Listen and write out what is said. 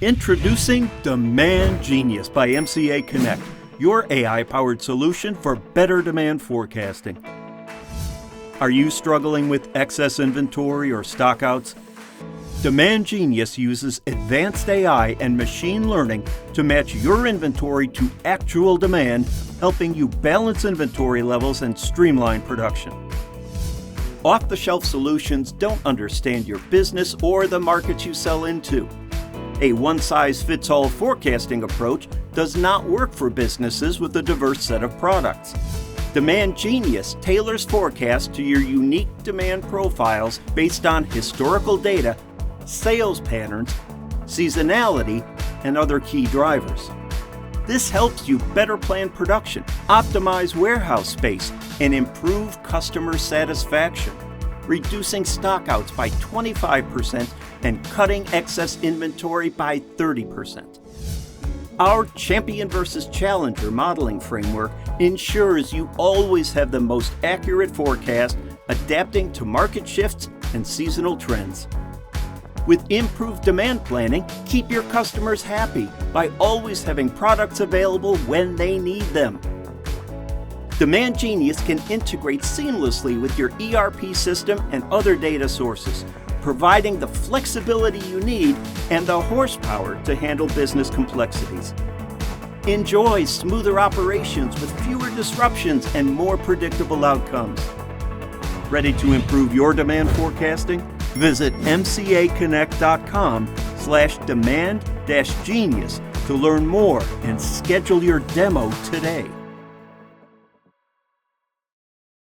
Introducing Demand Genius by MCA Connect, your AI-powered solution for better demand forecasting. Are you struggling with excess inventory or stockouts? Demand Genius uses advanced AI and machine learning to match your inventory to actual demand, helping you balance inventory levels and streamline production. Off-the-shelf solutions don't understand your business or the markets you sell into. A one-size-fits-all forecasting approach does not work for businesses with a diverse set of products. Demand Genius tailors forecasts to your unique demand profiles based on historical data, sales patterns, seasonality, and other key drivers. This helps you better plan production, optimize warehouse space, and improve customer satisfaction, reducing stockouts by 25% and cutting excess inventory by 30%. Our champion versus challenger modeling framework ensures you always have the most accurate forecast, adapting to market shifts and seasonal trends. With improved demand planning, keep your customers happy by always having products available when they need them. Demand Genius can integrate seamlessly with your ERP system and other data sources, providing the flexibility you need and the horsepower to handle business complexities. Enjoy smoother operations with fewer disruptions and more predictable outcomes. Ready to improve your demand forecasting? Visit mcaconnect.com/demand-genius to learn more and schedule your demo today.